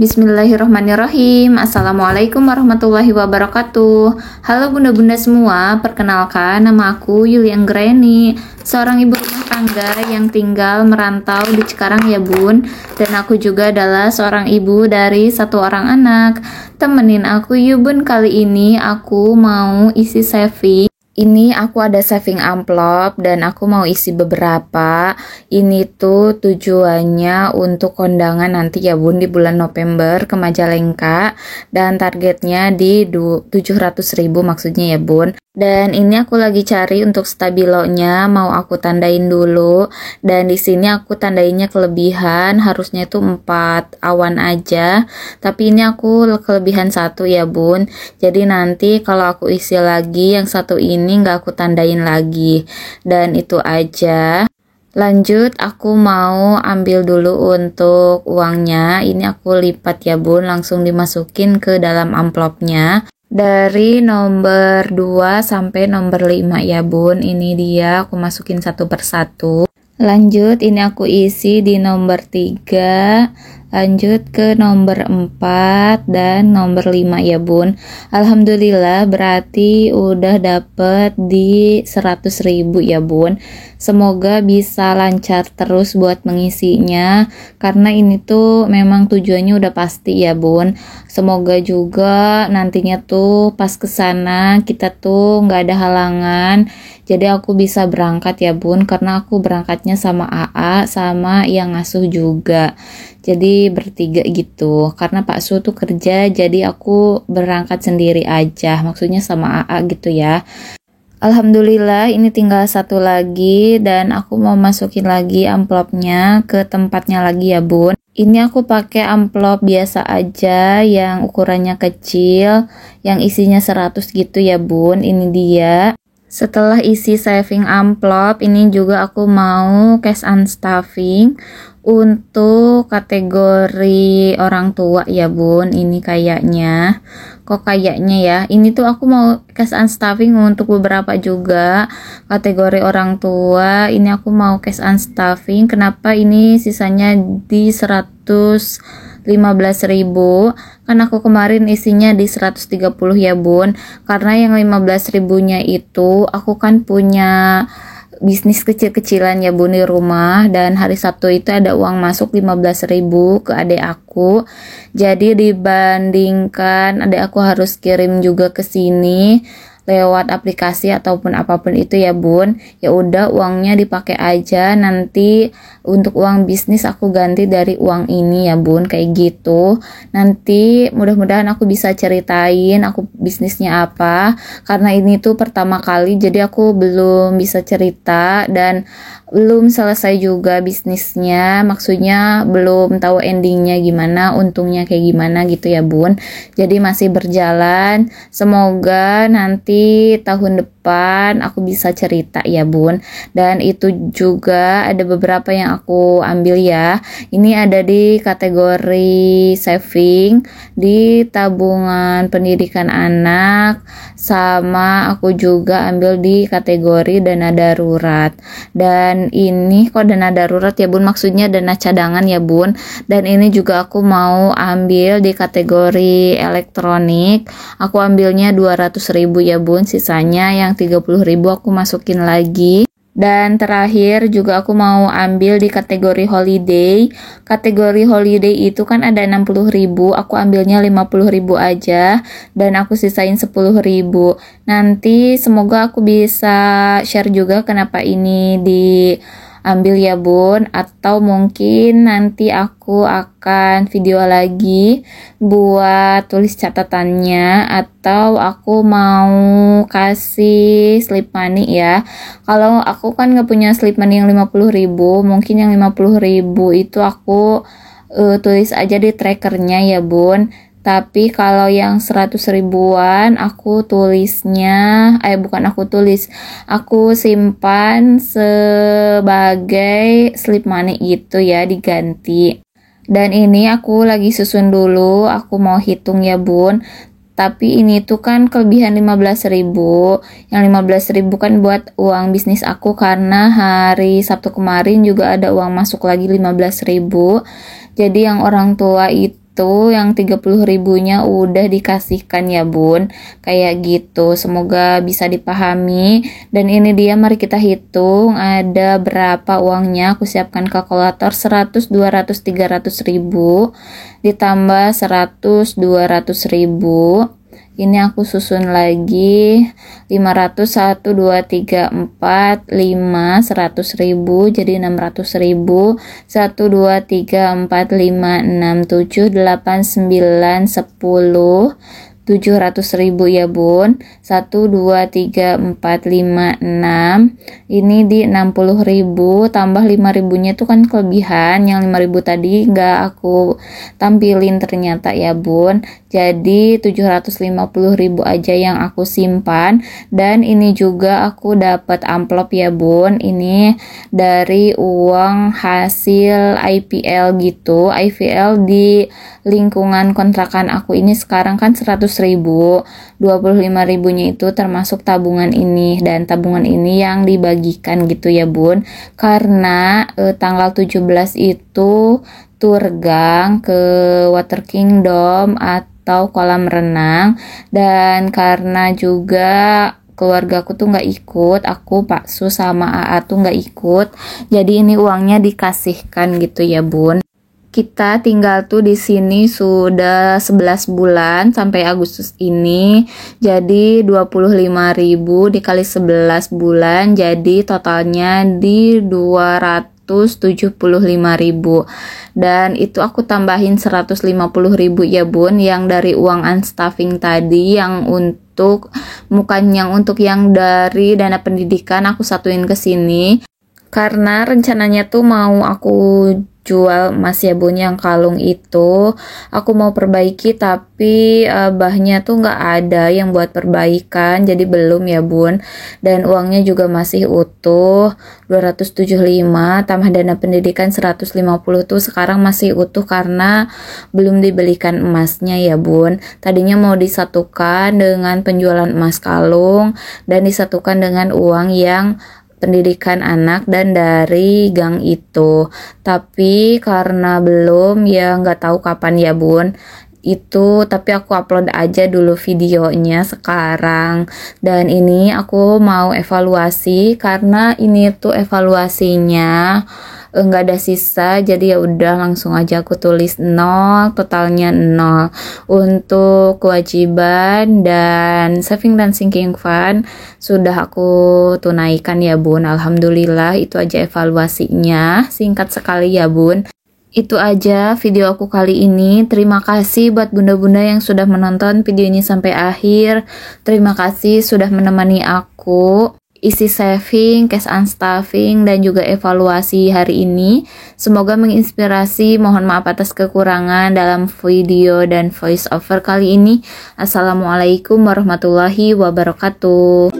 Bismillahirrahmanirrahim. Assalamualaikum warahmatullahi wabarakatuh. Halo bunda-bunda semua, perkenalkan nama aku Yulian Greni, seorang ibu rumah tangga yang tinggal merantau di Cikarang ya bun. Dan aku juga adalah seorang ibu dari satu orang anak. Temenin aku yuk bun, kali ini aku mau isi saving. Ini aku ada saving amplop dan aku mau isi beberapa. Ini tuh tujuannya untuk kondangan nanti ya bun di bulan November ke Majalengka. Dan targetnya di 700.000 maksudnya ya bun. Dan ini aku lagi cari untuk stabilonya, mau aku tandain dulu. Dan di sini aku tandainnya kelebihan, harusnya itu 4 awan aja. Tapi ini aku kelebihan 1 ya bun. Jadi nanti kalau aku isi lagi yang satu ini nggak aku tandain lagi. Dan itu aja. Lanjut aku mau ambil dulu untuk uangnya. Ini aku lipat ya bun, langsung dimasukin ke dalam amplopnya. Dari nomor 2 sampai nomor 5 ya bun. Ini dia aku masukin satu persatu. Lanjut ini aku isi di nomor 3, lanjut ke nomor 4 dan nomor 5 ya bun. Alhamdulillah berarti udah dapet di 100.000 ya bun. Semoga bisa lancar terus buat mengisinya, karena ini tuh memang tujuannya udah pasti ya bun. Semoga juga nantinya tuh pas kesana kita tuh nggak ada halangan, jadi aku bisa berangkat ya bun, karena aku berangkatnya sama AA sama yang ngasuh juga. Jadi bertiga gitu, karena Pak Su tuh kerja, jadi aku berangkat sendiri aja, maksudnya sama AA gitu ya. Alhamdulillah ini tinggal satu lagi dan aku mau masukin lagi amplopnya ke tempatnya lagi ya bun. Ini aku pakai amplop biasa aja yang ukurannya kecil, yang isinya 100 gitu ya bun. Ini dia. Setelah isi saving amplop, ini juga aku mau cash and stuffing untuk kategori orang tua ya bun. Ini kayaknya, kok kayaknya ya, ini tuh aku mau cash and stuffing untuk beberapa juga kategori orang tua. Ini aku mau cash and stuffing. Kenapa ini sisanya di 115.000? Kan aku kemarin isinya di 130 ya bun, karena yang 15.000 nya itu aku kan punya bisnis kecil-kecilan ya bun di rumah, dan hari Sabtu itu ada uang masuk 15.000 ke adik aku. Jadi dibandingkan adik aku harus kirim juga ke sini lewat aplikasi ataupun apapun itu ya bun, ya udah uangnya dipakai aja, nanti untuk uang bisnis aku ganti dari uang ini ya bun, kayak gitu. Nanti mudah-mudahan aku bisa ceritain aku bisnisnya apa, karena ini tuh pertama kali jadi aku belum bisa cerita dan belum selesai juga bisnisnya, maksudnya belum tahu endingnya gimana, untungnya kayak gimana gitu ya bun. Jadi masih berjalan, semoga nanti tahun depan aku bisa cerita ya bun. Dan itu juga ada beberapa yang aku ambil ya. Ini ada di kategori saving, di tabungan pendidikan anak, sama aku juga ambil di kategori dana darurat. Dan ini kok dana darurat ya bun, maksudnya dana cadangan ya bun. Dan ini juga aku mau ambil di kategori elektronik, aku ambilnya 200.000 ya bun, sisanya yang 30.000 aku masukin lagi. Dan terakhir juga aku mau ambil di kategori holiday. Kategori holiday itu kan ada 60.000, aku ambilnya 50.000 aja dan aku sisain 10.000. Nanti semoga aku bisa share juga kenapa ini diambil ya bun, atau mungkin nanti aku akan video lagi buat tulis catatannya, atau aku mau kasih slip money ya. Kalau aku kan nggak punya slip money yang 50.000, mungkin yang 50.000 itu aku tulis aja di trackernya ya bun. Tapi kalau yang 100 ribuan aku tulisnya, bukan aku tulis, aku simpan sebagai slip money gitu ya, diganti. Dan ini aku lagi susun dulu, aku mau hitung ya bun. Tapi ini tuh kan kelebihan 15.000. Yang 15.000 kan buat uang bisnis aku, karena hari Sabtu kemarin juga ada uang masuk lagi 15.000. Jadi yang orang tua itu itu yang 30.000-nya udah dikasihkan ya bun, kayak gitu. Semoga bisa dipahami. Dan ini dia, mari kita hitung ada berapa uangnya. Aku siapkan kalkulator. 100, 200, 300 ribu ditambah 100, 200 ribu. Ini aku susun lagi 500, 1, 2, 3, 4, 5, 100 ribu jadi 600 ribu. 1, 2, 3, 4, 5, 6, 7, 8, 9, 10, 700 ribu ya bun. 1, 2, 3, 4, 5, 6. Ini di 60 ribu tambah 5 ribunya itu kan kelebihan. Yang 5 ribu tadi nggak aku tampilin ternyata ya bun. Jadi 750 ribu aja yang aku simpan. Dan ini juga aku dapat amplop ya bun. Ini dari uang hasil IPL gitu. IPL di lingkungan kontrakan aku ini sekarang kan 100 ribu. 25 ribunya itu termasuk tabungan ini. Dan tabungan ini yang dibagikan gitu ya bun. Karena tanggal 17 itu tur gang ke Water Kingdom atau kolam renang. Dan karena juga keluarga aku tuh nggak ikut, aku Pak Su sama AA tuh nggak ikut, jadi ini uangnya dikasihkan gitu ya bun. Kita tinggal tuh di sini sudah 11 bulan sampai Agustus ini. Jadi 25.000 dikali 11 bulan jadi totalnya di 275.000. Dan itu aku tambahin 150.000 ya bun, yang dari uang unstaffing tadi, yang untuk yang dari dana pendidikan aku satuin ke sini. Karena rencananya tuh mau aku jual emas ya bun, yang kalung itu aku mau perbaiki tapi bahannya tuh nggak ada yang buat perbaikan, jadi belum ya bun. Dan uangnya juga masih utuh 275 tambah dana pendidikan 150 tuh sekarang masih utuh karena belum dibelikan emasnya ya bun. Tadinya mau disatukan dengan penjualan emas kalung dan disatukan dengan uang yang pendidikan anak dan dari gang itu, tapi karena belum ya nggak tahu kapan ya bun itu, tapi aku upload aja dulu videonya sekarang. Dan ini aku mau evaluasi karena ini tuh evaluasinya nggak ada sisa, jadi ya udah langsung aja aku tulis 0, totalnya 0 untuk kewajiban. Dan saving dan sinking fund sudah aku tunaikan ya bun, alhamdulillah. Itu aja evaluasinya, singkat sekali ya bun. Itu aja video aku kali ini. Terima kasih buat bunda-bunda yang sudah menonton video ini sampai akhir. Terima kasih sudah menemani aku isi saving, cash unstuffing, dan juga evaluasi hari ini. Semoga menginspirasi. Mohon maaf atas kekurangan dalam video dan voice over kali ini. Assalamualaikum warahmatullahi wabarakatuh.